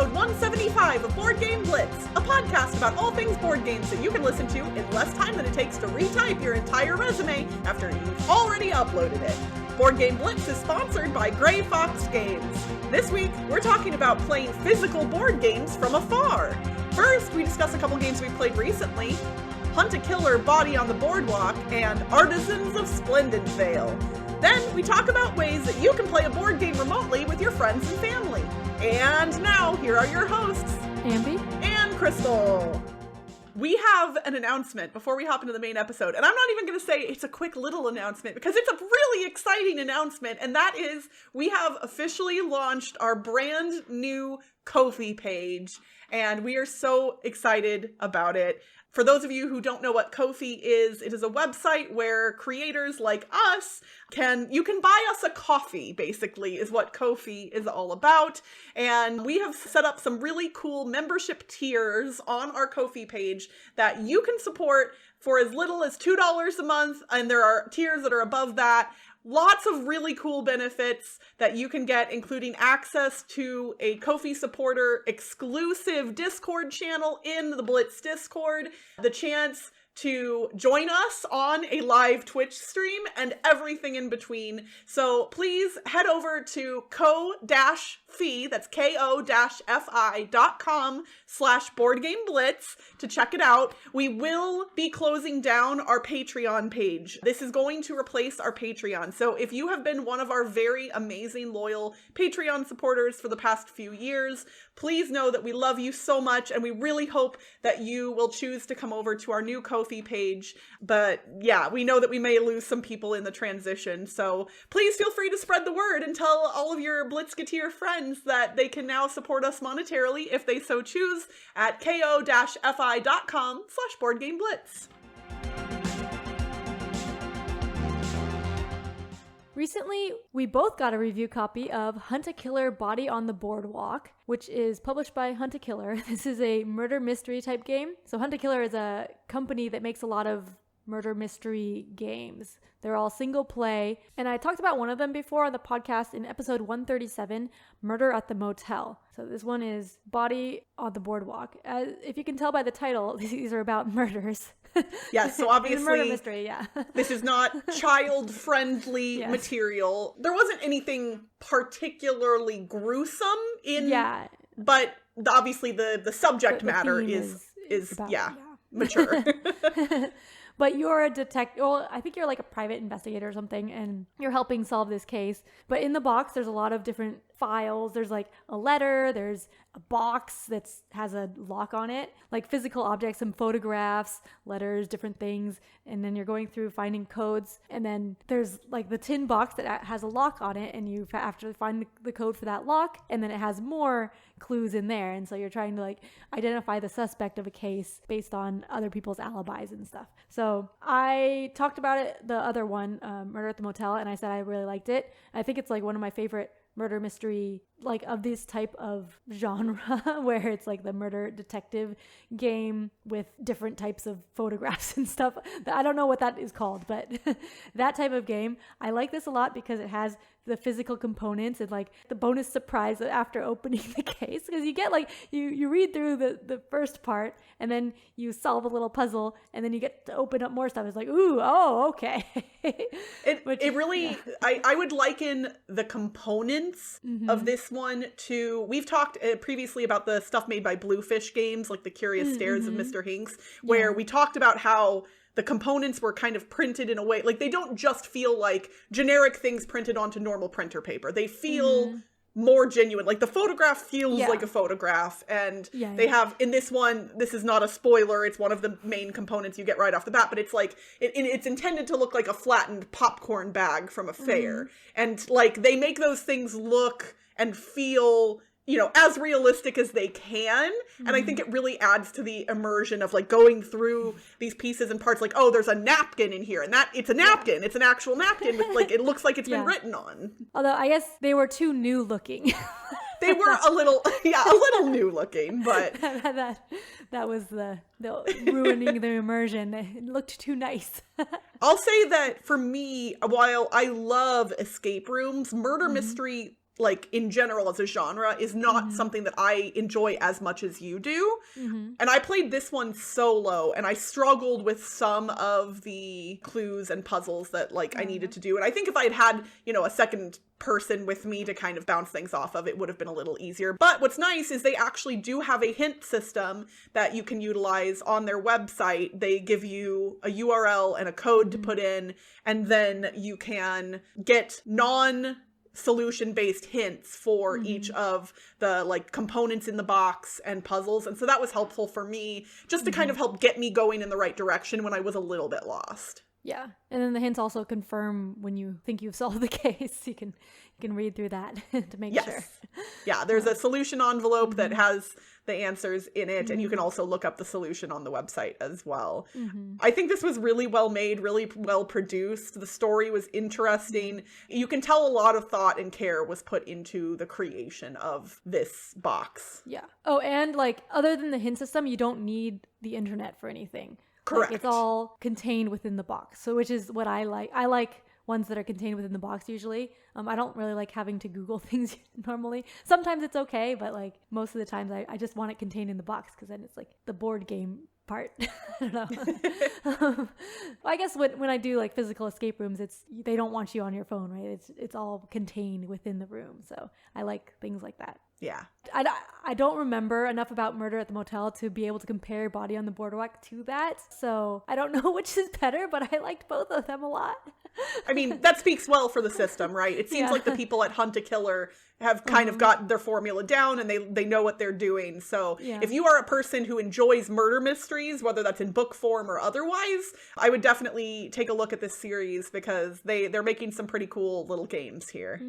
episode 175 of Board Game Blitz, a podcast about all things board games that you can listen to in less time than it takes to retype your entire resume after you've already uploaded it. Board Game Blitz is sponsored by Grey Fox Games. This week, we're talking about playing physical board games from afar. First, we discuss a couple games we played recently, Hunt a Killer, Body on the Boardwalk, and Artisans of Splendent, Vale. Then, we talk about ways that you can play a board game remotely with your friends and family. And now, here are your hosts, Amby and Crystal. We have an announcement before we hop into the main episode, and I'm not even going to say it's a quick little announcement because it's a really exciting announcement, and that is we have officially launched our brand new Ko-fi page, and we are so excited about it. For those of you who don't know what Ko-fi is, it is a website where creators like us you can buy us a coffee, basically, is what Ko-fi is all about. And we have set up some really cool membership tiers on our Ko-fi page that you can support for as little as $2 a month. And there are tiers that are above that. Lots of really cool benefits that you can get, including access to a Ko-fi supporter exclusive Discord channel in the Blitz Discord, the chance to join us on a live Twitch stream, and everything in between. So please head over to ko-fi, that's ko-fi.com/boardgameblitz to check it out. We will be closing down our Patreon page. This is going to replace our Patreon. So if you have been one of our very amazing, loyal Patreon supporters for the past few years, please know that we love you so much, and we really hope that you will choose to come over to our new Ko-fi page. But yeah, we know that we may lose some people in the transition, so please feel free to spread the word and tell all of your Blitzketeer friends that they can now support us monetarily if they so choose at ko-fi.com/boardgameblitz. Recently, we both got a review copy of Hunt a Killer, Body on the Boardwalk, which is published by Hunt a Killer. This is a murder mystery type game. So Hunt a Killer is a company that makes a lot of murder mystery games. They're all single play. And I talked about one of them before on the podcast in episode 137, Murder at the Motel. So this one is Body on the Boardwalk. If you can tell by the title, these are about murders. Yes, so obviously murder mystery, yeah. This is not child-friendly Yes. material. There wasn't anything particularly gruesome in, but obviously the subject matter is about, mature. But you're a detective, well, I think you're like a private investigator or something, and you're helping solve this case. But in the box, there's a lot of different files. There's like a letter, there's a box that has a lock on it, like physical objects, some photographs, letters, different things. And then you're going through finding codes. And then there's like the tin box that has a lock on it, and you have to find the code for that lock. And then it has more clues in there. And so you're trying to like identify the suspect of a case based on other people's alibis and stuff. So I talked about it, the other one, Murder at the Motel, and I said I really liked it. I think it's like one of my favorite murder mystery, like of this type of genre where it's like the murder detective game with different types of photographs and stuff. I don't know what that is called, but that type of game. I like this a lot because it has the physical components and like the bonus surprise after opening the case, because you get like you read through the first part and then you solve a little puzzle and then you get to open up more stuff. It's like, ooh, oh, okay. It really, I would liken the components of this one to, we've talked previously about the stuff made by Bluefish Games, like the Curious Stairs of Mr. Hincks, where we talked about how the components were kind of printed in a way, like they don't just feel like generic things printed onto normal printer paper. They feel more genuine. Like the photograph feels like a photograph, and they have, in this one, this is not a spoiler, it's one of the main components you get right off the bat, but it's like, it's intended to look like a flattened popcorn bag from a fair. And like, they make those things look and feel, you know, as realistic as they can. And I think it really adds to the immersion of like going through these pieces and parts, like, oh, there's a napkin in here, and that it's a napkin. It's an actual napkin with like, it looks like it's been written on. Although I guess they were too new looking. They were a little new looking, but that was the ruining the immersion. It looked too nice. I'll say that for me, while I love escape rooms, murder mystery like in general as a genre is not something that I enjoy as much as you do. And I played this one solo and I struggled with some of the clues and puzzles that like I needed to do. And I think if I had, you know, a second person with me to kind of bounce things off of, it would have been a little easier. But what's nice is they actually do have a hint system that you can utilize on their website. They give you a URL and a code to put in, and then you can get non-solution-based hints for each of the like components in the box and puzzles. And so that was helpful for me just to kind of help get me going in the right direction when I was a little bit lost. Yeah. And then the hints also confirm when you think you've solved the case. You can read through that to make sure. Yeah, there's a solution envelope that has the answers in it, and you can also look up the solution on the website as well. I think this was really well made, really well produced. The story was interesting. You can tell a lot of thought and care was put into the creation of this box. Yeah. Oh, and like other than the hint system, you don't need the internet for anything. Correct. Like, it's all contained within the box. So which is what I like. I like ones that are contained within the box usually. I don't really like having to Google things normally. Sometimes it's okay, but like most of the times I just want it contained in the box because then it's like the board game part. I don't know. I guess when I do like physical escape rooms, they don't want you on your phone, right? It's all contained within the room. So I like things like that. Yeah. I don't remember enough about Murder at the Motel to be able to compare Body on the Boardwalk to that. So I don't know which is better, but I liked both of them a lot. I mean, that speaks well for the system, right? It seems like the people at Hunt a Killer have kind of got their formula down and they know what they're doing. So if you are a person who enjoys murder mysteries, whether that's in book form or otherwise, I would definitely take a look at this series because they're making some pretty cool little games here.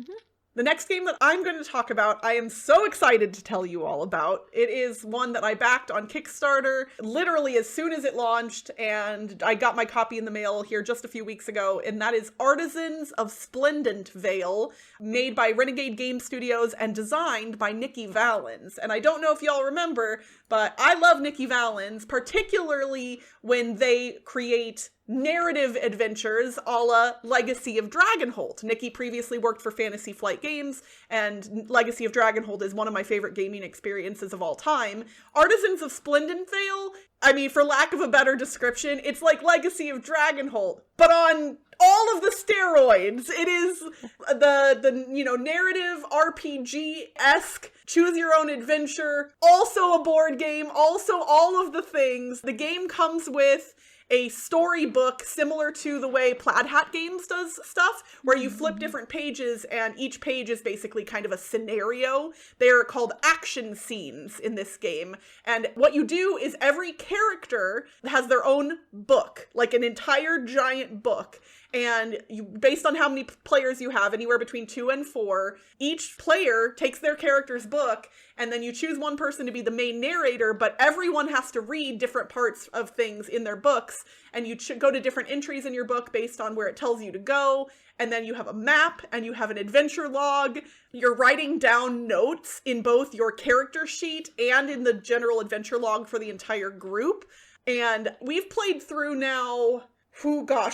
The next game that I'm going to talk about, I am so excited to tell you all about. It is one that I backed on Kickstarter literally as soon as it launched, and I got my copy in the mail here just a few weeks ago, and that is Artisans of Splendent, Vale, made by Renegade Game Studios and designed by Nikki Valens. And I don't know if y'all remember, but I love Nikki Valens, particularly when they create narrative adventures a la Legacy of Dragonholt. Nikki previously worked for Fantasy Flight Games, and Legacy of Dragonholt is one of my favorite gaming experiences of all time. Artisans of Splendent Vale, I mean, for lack of a better description, it's like Legacy of Dragonholt, but on all of the steroids. It is the narrative RPG-esque choose your own adventure, also a board game, also all of the things. The game comes with a storybook similar to the way Plaid Hat Games does stuff, where you flip different pages and each page is basically kind of a scenario. They're called action scenes in this game. And what you do is every character has their own book, like an entire giant book. And based on how many players you have, anywhere between 2 and 4, each player takes their character's book, and then you choose one person to be the main narrator, but everyone has to read different parts of things in their books, and you go to different entries in your book based on where it tells you to go, and then you have a map, and you have an adventure log. You're writing down notes in both your character sheet and in the general adventure log for the entire group. And we've played through now...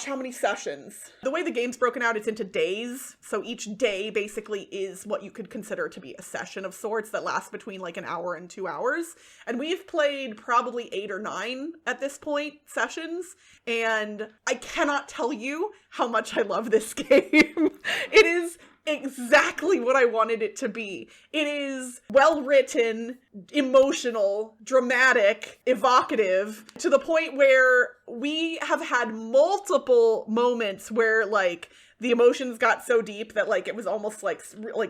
how many sessions? The way the game's broken out, it's into days. So each day basically is what you could consider to be a session of sorts that lasts between like an hour and 2 hours. And we've played probably 8 or 9 at this point sessions. And I cannot tell you how much I love this game. It is exactly what I wanted it to be. It is well written, emotional, dramatic, evocative, to the point where we have had multiple moments where like the emotions got so deep that like it was almost like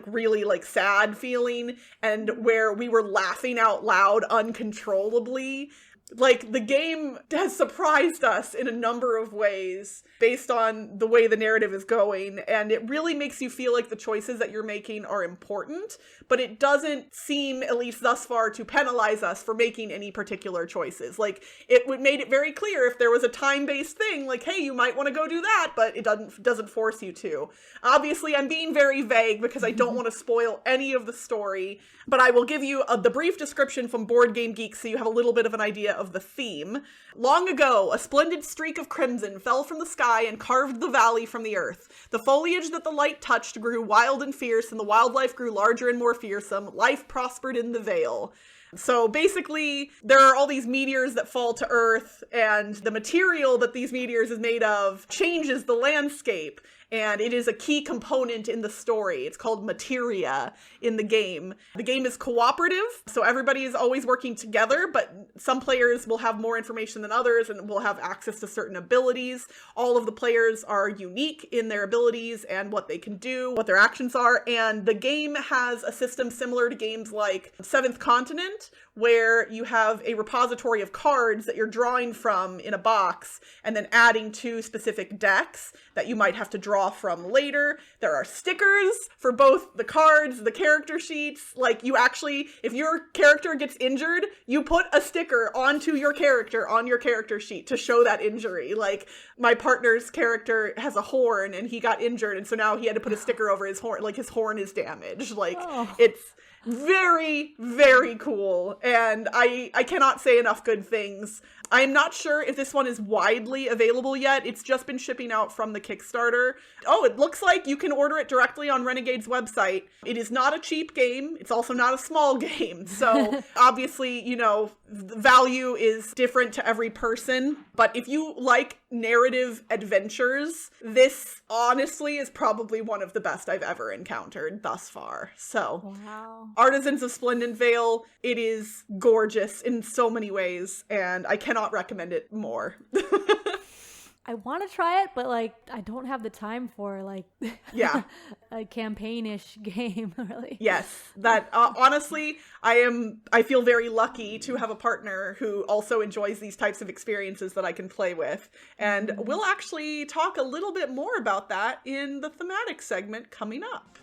really like sad feeling, and where we were laughing out loud uncontrollably. Like, the game has surprised us in a number of ways based on the way the narrative is going, and it really makes you feel like the choices that you're making are important, but it doesn't seem, at least thus far, to penalize us for making any particular choices. Like, it made it very clear if there was a time-based thing, like, hey, you might want to go do that, but it doesn't force you to. Obviously, I'm being very vague because I don't want to spoil any of the story, but I will give you the brief description from Board Game Geek so you have a little bit of an idea of the theme. Long ago, a splendid streak of crimson fell from the sky and carved the valley from the earth. The foliage that the light touched grew wild and fierce, and the wildlife grew larger and more fearsome. Life prospered in the Vale. So basically, there are all these meteors that fall to Earth, and the material that these meteors is made of changes the landscape. And it is a key component in the story. It's called materia in the game. The game is cooperative, so everybody is always working together, but some players will have more information than others and will have access to certain abilities. All of the players are unique in their abilities and what they can do, what their actions are, and the game has a system similar to games like Seventh Continent, where you have a repository of cards that you're drawing from in a box and then adding to specific decks that you might have to draw from later. There are stickers for both the cards, the character sheets. Like, you actually, if your character gets injured, you put a sticker onto your character on your character sheet to show that injury. Like, my partner's character has a horn and he got injured, and so now he had to put a sticker over his horn, like his horn is damaged. Like, it's very, very cool, and I cannot say enough good things. I am not sure if this one is widely available yet. It's just been shipping out from the Kickstarter. Oh, it looks like you can order it directly on Renegade's website. It is not a cheap game. It's also not a small game. So obviously, you know, the value is different to every person. But if you like narrative adventures, this honestly is probably one of the best I've ever encountered thus far. So, wow. Artisans of Splendent Vale, it is gorgeous in so many ways, and I cannot recommend it more. I want to try it, but like I don't have the time for like yeah a campaign-ish game, really. Yes, that honestly, I feel very lucky to have a partner who also enjoys these types of experiences that I can play with, and we'll actually talk a little bit more about that in the thematic segment coming up.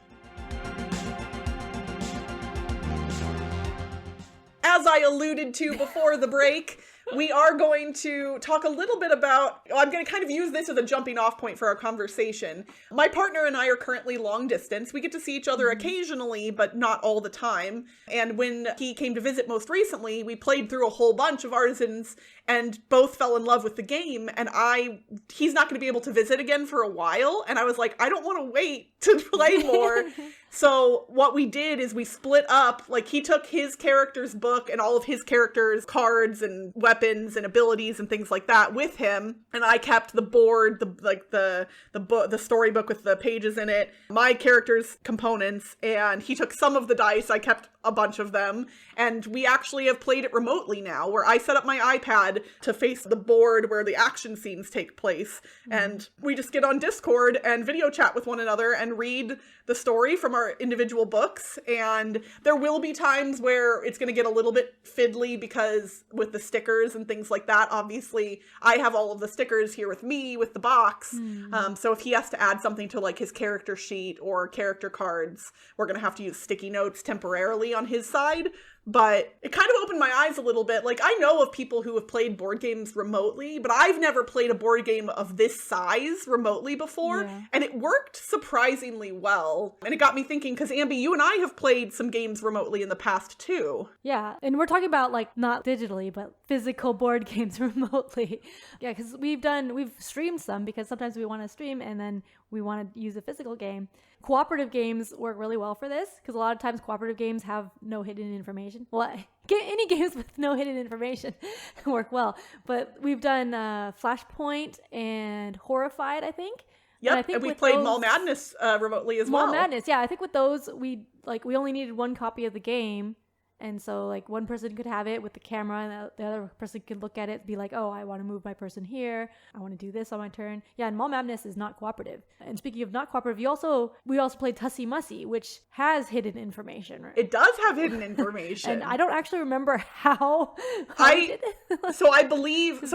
As I alluded to before the break, we are going to talk a little bit about, I'm going to kind of use this as a jumping off point for our conversation. My partner and I are currently long distance. We get to see each other occasionally, but not all the time. And when he came to visit most recently, we played through a whole bunch of Artisans and both fell in love with the game. And he's not going to be able to visit again for a while. And I was like, I don't want to wait to play more. So what we did is we split up, like he took his character's book and all of his character's cards and weapons and abilities and things like that with him. And I kept the board, the storybook with the pages in it, my character's components, and he took some of the dice. I kept a bunch of them. And we actually have played it remotely now, where I set up my iPad to face the board where the action scenes take place. And we just get on Discord and video chat with one another and read the story from our individual books. And there will be times where it's going to get a little bit fiddly because with the stickers and things like that, obviously I have all of the stickers here with me with the box. So if he has to add something to like his character sheet or character cards, we're going to have to use sticky notes temporarily on his side. But it kind of opened my eyes a little bit. Like, I know of people who have played board games remotely, but I've never played a board game of this size remotely before. Yeah. And it worked surprisingly well. And it got me thinking, because Ambi, you and I have played some games remotely in the past too. Yeah. And we're talking about like not digitally, but physical board games remotely. Yeah, because we've streamed some because sometimes we want to stream and then we want to use a physical game. Cooperative games work really well for this because a lot of times cooperative games have no hidden information. Well, any games with no hidden information work well. But we've done Flashpoint and Horrified, I think. Yep, and we played Mall Madness remotely as well. Mall Madness, yeah. I think with those, we only needed one copy of the game. And so, like, one person could have it with the camera, and the other person could look at it and be like, oh, I want to move my person here. I want to do this on my turn. Yeah, and Mall Madness is not cooperative. And speaking of not cooperative, we also played Tussie Mussie, which has hidden information. Right? It does have hidden information. And I don't actually remember how I did it. So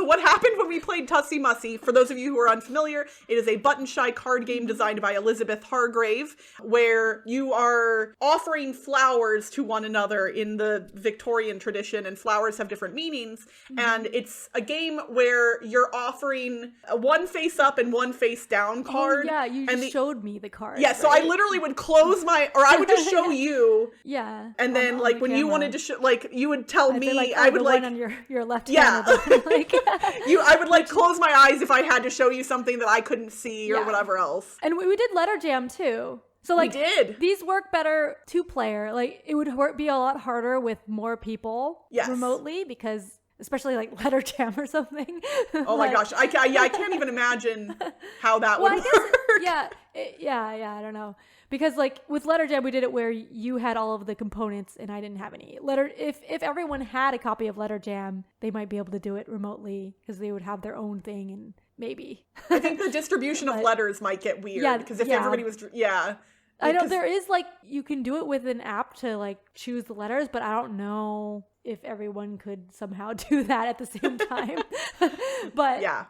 what happened when we played Tussie Mussie, for those of you who are unfamiliar, it is a button-shy card game designed by Elizabeth Hargrave, where you are offering flowers to one another in in the Victorian tradition, and flowers have different meanings. And it's a game where you're offering a one face up and one face down card. Oh, yeah, you just showed me the card. Yeah, so I literally would close I would just show you. Yeah. And then, like, when you wanted to show, like, you would tell me, like, I would, the like, one on your left yeah. hand. Like, I would, like, close my eyes if I had to show you something that I couldn't see or whatever else. And we did letter jam, too. So, like, we did. These work better two-player. Like, it would be a lot harder with more people remotely, because especially like letter jam or something. Oh my gosh. I can't even imagine how that would work. Yeah, I don't know. Because like with letter jam, we did it where you had all of the components and I didn't have any. If everyone had a copy of letter jam, they might be able to do it remotely because they would have their own thing, and maybe. I think the distribution of letters might get weird because if everybody was, I know there is, like, you can do it with an app to like choose the letters, but I don't know if everyone could somehow do that at the same time. But yeah,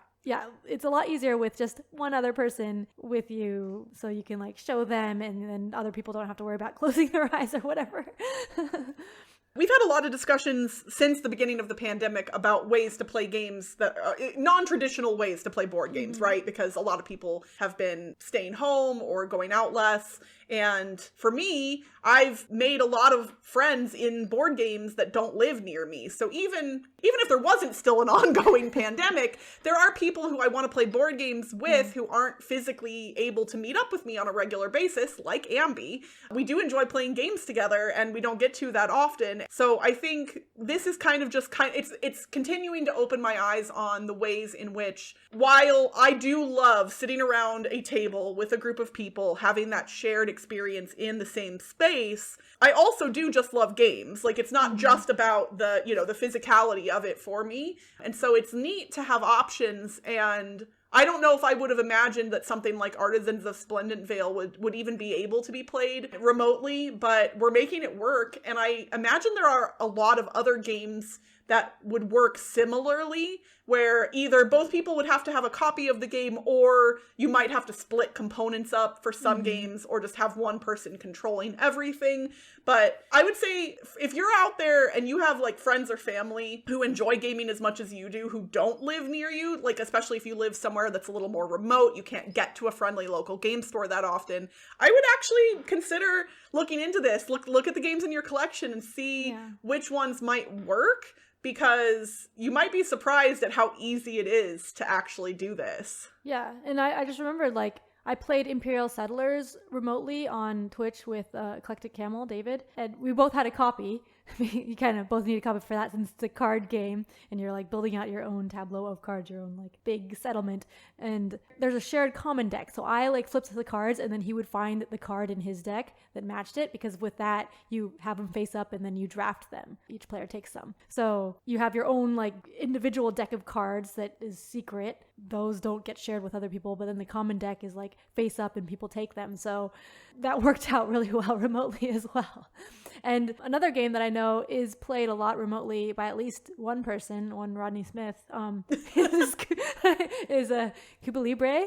it's a lot easier with just one other person with you, so you can like show them, and then other people don't have to worry about closing their eyes or whatever. We've had a lot of discussions since the beginning of the pandemic about ways to play games that are non-traditional ways to play board games, right? Because a lot of people have been staying home or going out less. And for me, I've made a lot of friends in board games that don't live near me. So even if there wasn't still an ongoing pandemic, there are people who I want to play board games with who aren't physically able to meet up with me on a regular basis, like Ambi. We do enjoy playing games together, and we don't get to that often. So I think this is kind of just it's continuing to open my eyes on the ways in which, while I do love sitting around a table with a group of people, having that shared experience in the same space, I also do just love games. Like, it's not just about the physicality of it for me. And so it's neat to have options, and I don't know if I would have imagined that something like Artisans of Splendent Vale would even be able to be played remotely, but we're making it work. And I imagine there are a lot of other games that would work similarly, where either both people would have to have a copy of the game, or you might have to split components up for some games, or just have one person controlling everything. But I would say if you're out there and you have like friends or family who enjoy gaming as much as you do, who don't live near you, like especially if you live somewhere that's a little more remote, you can't get to a friendly local game store that often, I would actually consider looking into this. Look at the games in your collection and see which ones might work, because you might be surprised at how easy it is to actually do this. Yeah, and I just remembered, like, I played Imperial Settlers remotely on Twitch with Eclectic Camel, David, and we both had a copy. You kind of both need a copy for that, since it's a card game and you're like building out your own tableau of cards, your own like big settlement, and there's a shared common deck. So I like flipped the cards, and then he would find the card in his deck that matched it, because with that you have them face up and then you draft them. Each player takes some. So you have your own like individual deck of cards that is secret. Those don't get shared with other people, but then the common deck is like face up and people take them. So that worked out really well remotely as well. And another game that I know is played a lot remotely by at least one person, one Rodney Smith, is a Cuba Libre.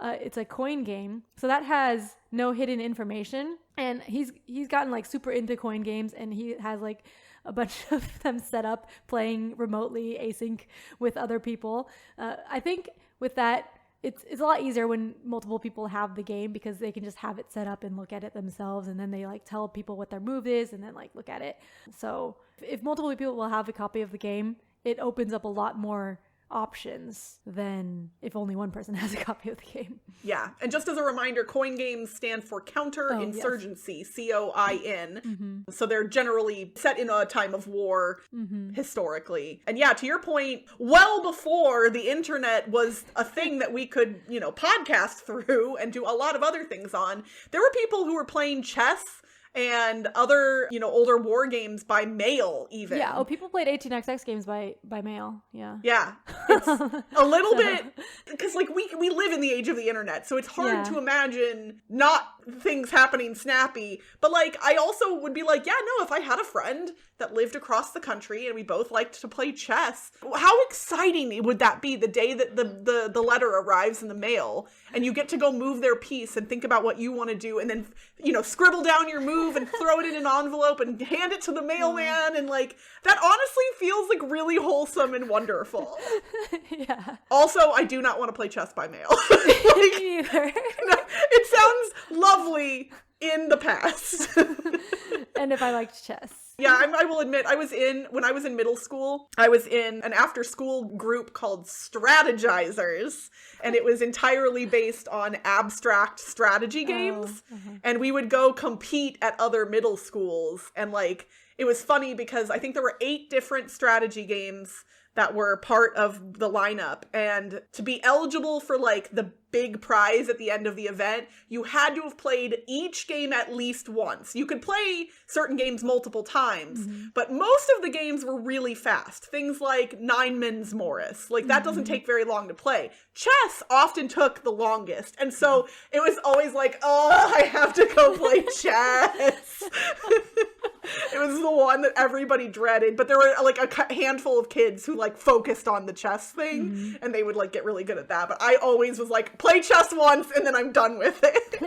It's a coin game. So that has no hidden information. And he's gotten like super into coin games, and he has like a bunch of them set up playing remotely async with other people. I think with that, it's a lot easier when multiple people have the game, because they can just have it set up and look at it themselves, and then they like tell people what their move is and then like look at it. So if multiple people will have a copy of the game, it opens up a lot more options than if only one person has a copy of the game. Yeah, and just as a reminder, coin games stand for counter-insurgency, COIN. So they're generally set in a time of war historically. And yeah, to your point, well before the internet was a thing that we could, podcast through and do a lot of other things on, there were people who were playing chess and other, older war games by mail even. Yeah, people played 18xx games by mail, yeah. Yeah, it's a little bit, because like we live in the age of the internet, so it's hard to imagine not things happening snappy. But like, I also would be like, yeah, no, if I had a friend that lived across the country and we both liked to play chess, how exciting would that be the day that the letter arrives in the mail and you get to go move their piece and think about what you want to do, and then, scribble down your move move and throw it in an envelope and hand it to the mailman, and like that honestly feels like really wholesome and wonderful. Yeah. Also, I do not want to play chess by mail. Me either. No, it sounds lovely in the past. And if I liked chess. Yeah, I will admit, when I was in middle school, I was in an after-school group called Strategizers, and it was entirely based on abstract strategy games, and we would go compete at other middle schools, and like, it was funny because I think there were 8 different strategy games that were part of the lineup, and to be eligible for like the big prize at the end of the event, you had to have played each game at least once. You could play certain games multiple times, but most of the games were really fast. Things like Nine Men's Morris, like that doesn't take very long to play. Chess often took the longest, and so it was always like, oh, I have to go play chess. It was the one that everybody dreaded, but there were like a handful of kids who like focused on the chess thing, and they would like get really good at that. But I always was like, play chess once and then I'm done with it.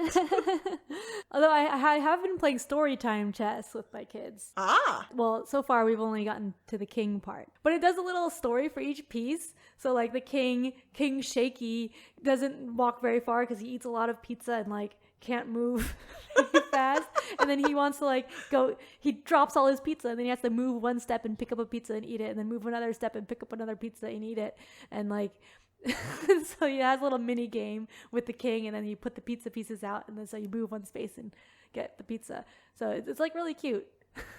Although I have been playing story time chess with my kids. Ah. Well, so far we've only gotten to the king part. But it does a little story for each piece. So like the King Shaky doesn't walk very far because he eats a lot of pizza and like can't move very fast. And then he wants to like go, he drops all his pizza and then he has to move one step and pick up a pizza and eat it, and then move another step and pick up another pizza and eat it. And like, so he has a little mini game with the king, and then you put the pizza pieces out, and then so you move one space and get the pizza. So it's like really cute.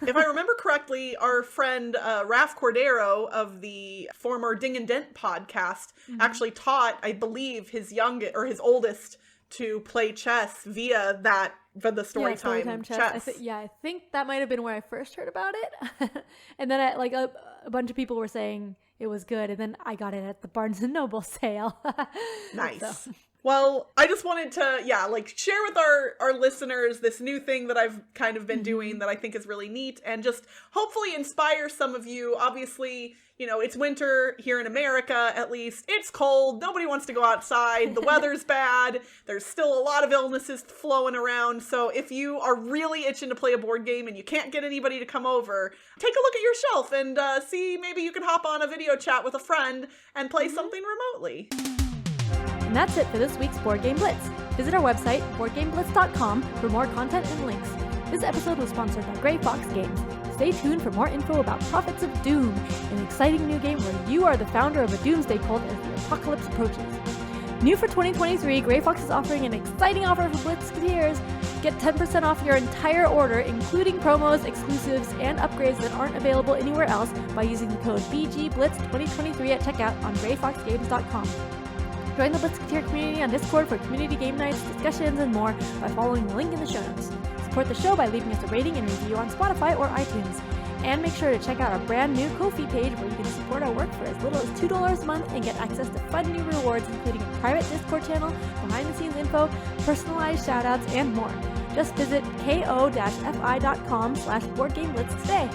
If I remember correctly, our friend Raf Cordero of the former Ding and Dent podcast actually taught, I believe, his oldest to play chess via the Storytime chess. I think that might have been where I first heard about it. And then a bunch of people were saying it was good, and then I got it at the Barnes & Noble sale. Nice. So. Well, I just wanted to, share with our listeners this new thing that I've kind of been doing that I think is really neat, and just hopefully inspire some of you. Obviously, it's winter here in America, at least. It's cold. Nobody wants to go outside. The weather's bad. There's still a lot of illnesses flowing around. So if you are really itching to play a board game and you can't get anybody to come over, take a look at your shelf and see maybe you can hop on a video chat with a friend and play something remotely. And that's it for this week's Board Game Blitz. Visit our website, boardgameblitz.com, for more content and links. This episode was sponsored by Grey Fox Games. Stay tuned for more info about Prophets of Doom, an exciting new game where you are the founder of a doomsday cult as the apocalypse approaches. New for 2023, Grey Fox is offering an exciting offer for Blitzketeers. Get 10% off your entire order, including promos, exclusives, and upgrades that aren't available anywhere else by using the code BGBLITZ2023 at checkout on greyfoxgames.com. Join the Blitzketeer community on Discord for community game nights, discussions, and more by following the link in the show notes. Support the show by leaving us a rating and review on Spotify or iTunes. And make sure to check out our brand new Ko-fi page where you can support our work for as little as $2 a month and get access to fun new rewards, including a private Discord channel, behind-the-scenes info, personalized shoutouts, and more. Just visit ko-fi.com/boardgameblitz today.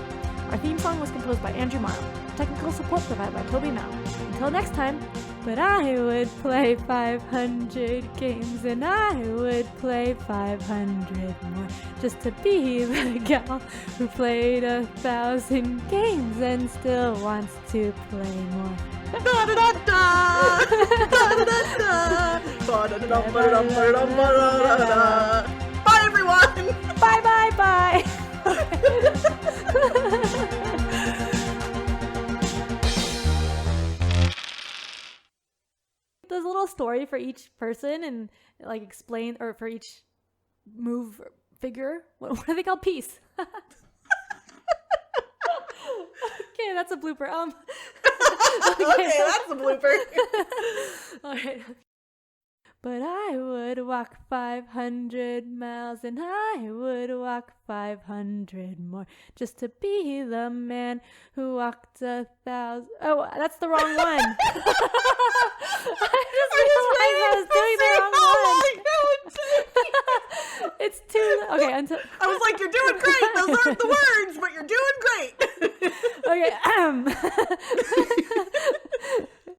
Our theme song was composed by Andrew Morrow. Technical support provided by Toby Mao. Until next time, but I would play 500 games, and I would play 500 more, just to be the gal who played 1,000 games and still wants to play more. Bye, everyone! Bye, bye, bye! There's a little story for each person and like explain, or for each move figure. What are they called? Piece. Okay, that's a blooper. Okay, that's a blooper. All right. But I would walk 500 miles, and I would walk 500 more, just to be the man who walked 1,000. Oh, that's the wrong one. I just realized I was doing the wrong one. It's too. Okay, until I was like, "You're doing great. Those aren't the words, but you're doing great." Okay.